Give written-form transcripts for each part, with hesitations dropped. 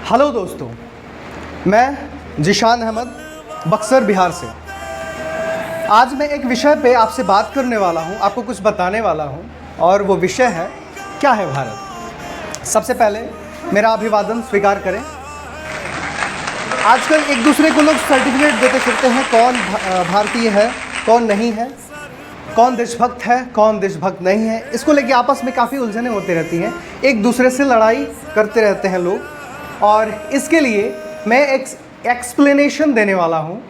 Hello दोस्तों, मैं जिशान अहमद बक्सर बिहार से। आज मैं एक विषय पे आपसे बात करने वाला हूँ, आपको कुछ बताने वाला हूँ और वो विषय है क्या है भारत। सबसे पहले मेरा अभिवादन स्वीकार करें। आजकल एक दूसरे को लोग सर्टिफिकेट देते फिरते हैं, कौन भारतीय है कौन नहीं है, कौन देशभक्त है कौन देशभक्त नहीं है। इसको लेके आपस में काफ़ी उलझनें होती रहती हैं, एक दूसरे से लड़ाई करते रहते हैं लोग। और इसके लिए मैं एक एक्सप्लेनेशन देने वाला हूँ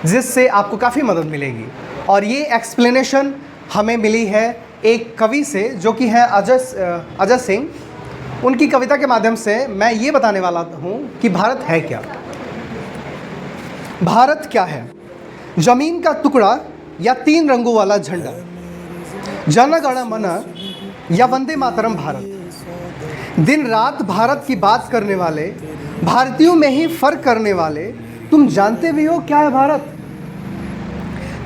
जिससे आपको काफ़ी मदद मिलेगी। और ये एक्सप्लेनेशन हमें मिली है एक कवि से जो कि है अजय सिंह। उनकी कविता के माध्यम से मैं ये बताने वाला हूँ कि भारत है क्या। भारत क्या है? जमीन का टुकड़ा या 3 रंगों वाला झंडा, जन गण मन या वंदे मातरम भारत। दिन रात भारत की बात करने वाले, भारतीयों में ही फर्क करने वाले, तुम जानते भी हो क्या है भारत?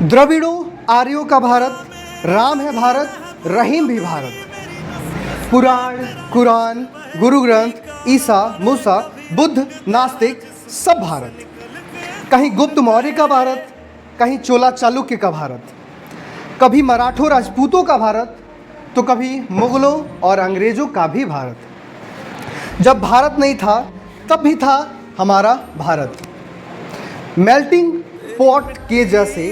द्रविड़ों आर्यों का भारत, राम है भारत, रहीम भी भारत। पुराण कुरान गुरु ग्रंथ, ईसा मूसा बुद्ध नास्तिक सब भारत। कहीं गुप्त मौर्य का भारत, कहीं चोला चालुक्य का भारत, कभी मराठों राजपूतों का भारत, तो कभी मुगलों और अंग्रेज़ों का भी भारत। जब भारत नहीं था तब भी था हमारा भारत। मेल्टिंग पॉट के जैसे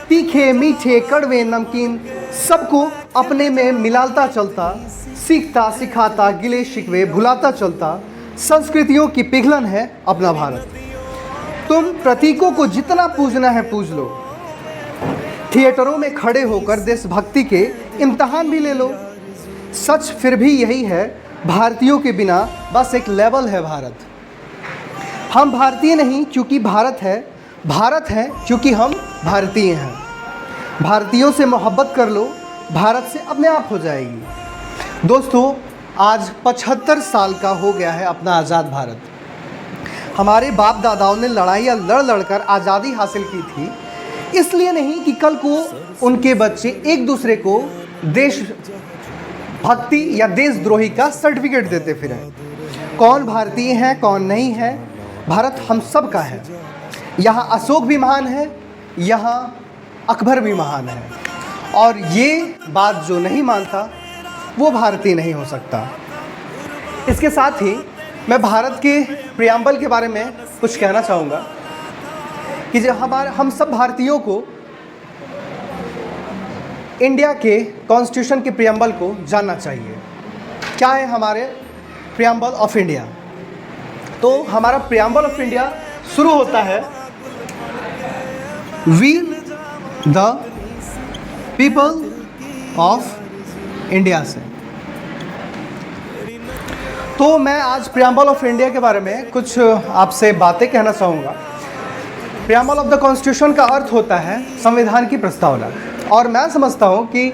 तीखे मीठे कड़वे नमकीन सबको अपने में मिलाता चलता, सीखता सिखाता गिले शिकवे भुलाता चलता, संस्कृतियों की पिघलन है अपना भारत। तुम प्रतीकों को जितना पूजना है पूज लो, थिएटरों में खड़े होकर देशभक्ति के इम्तहान भी ले लो। सच फिर भी यही है, भारतीयों के बिना बस एक लेवल है भारत। हम भारतीय नहीं क्योंकि भारत है, भारत है क्योंकि हम भारतीय हैं। भारतीयों से मोहब्बत कर लो, भारत से अपने आप हो जाएगी। दोस्तों, आज 75 साल का हो गया है अपना आज़ाद भारत। हमारे बाप दादाओं ने लड़ाइयाँ लड़ लड़कर आज़ादी हासिल की थी, इसलिए नहीं कि कल को उनके बच्चे एक दूसरे को देश भक्ति या देशद्रोही का सर्टिफिकेट देते फिरें। कौन भारतीय है कौन नहीं है, भारत हम सब का है। यहाँ अशोक भी महान है, यहाँ अकबर भी महान है, और ये बात जो नहीं मानता वो भारतीय नहीं हो सकता। इसके साथ ही मैं भारत के प्रियम्बल के बारे में कुछ कहना चाहूँगा कि जो हम सब भारतीयों को इंडिया के कॉन्स्टिट्यूशन के प्रियम्बल को जानना चाहिए। क्या है हमारे प्रियम्बल ऑफ इंडिया? तो हमारा प्रियम्बल ऑफ इंडिया शुरू होता है we the people of India से। तो मैं आज प्रियम्बल ऑफ इंडिया के बारे में कुछ आपसे बातें कहना चाहूँगा। प्रियम्बल ऑफ द कॉन्स्टिट्यूशन का अर्थ होता है संविधान की प्रस्तावना, और मैं समझता हूँ कि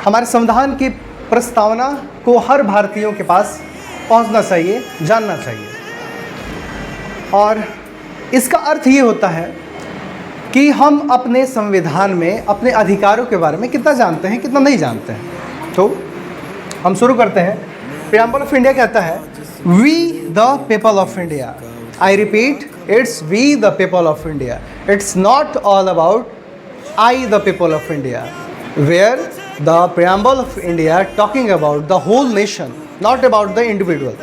हमारे संविधान की प्रस्तावना को हर भारतीयों के पास पहुँचना चाहिए, जानना चाहिए। और इसका अर्थ ये होता है कि हम अपने संविधान में अपने अधिकारों के बारे में कितना जानते हैं कितना नहीं जानते हैं। तो हम शुरू करते हैं। प्रियम्बल ऑफ इंडिया कहता है we the people of India. I repeat, it's we the people of India. It's not all about I the people of India, where the preamble of India talking about the whole nation, not about the individual.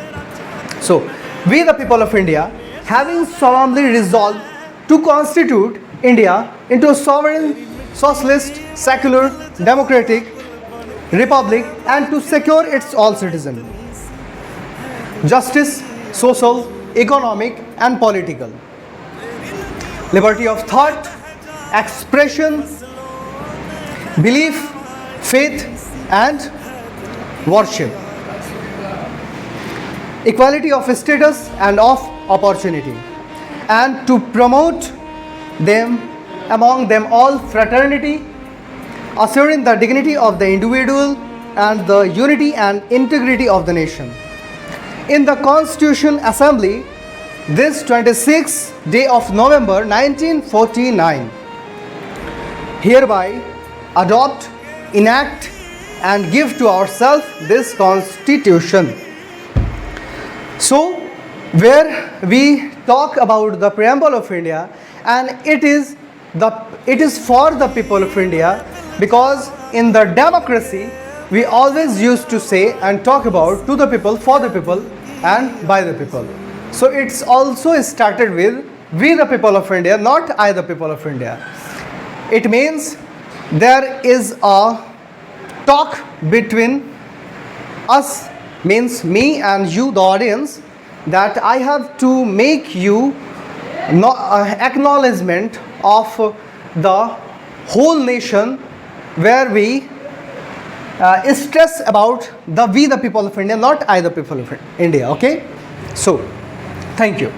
So we the people of India, having solemnly resolved to constitute India into a sovereign, socialist, secular, democratic republic, and to secure its all citizens justice, social, economic and political, liberty of thought, expression, belief, faith and worship, equality of status and of opportunity, and to promote them among them all fraternity, assuring the dignity of the individual and the unity and integrity of the nation. In the Constitution Assembly, this 26th day of November 1949, hereby adopt, enact and give to ourselves this Constitution. So, where we talk about the preamble of India, and it is for the people of India, because in the democracy we always used to say and talk about to the people, for the people, and by the people. So it's also started with we the people of India, not I the people of India. It means there is a talk between us, means me and you the audience, that I have to make you acknowledgement of the whole nation, where we stress about the we the people of India, not I the people of India. Okay, so thank you.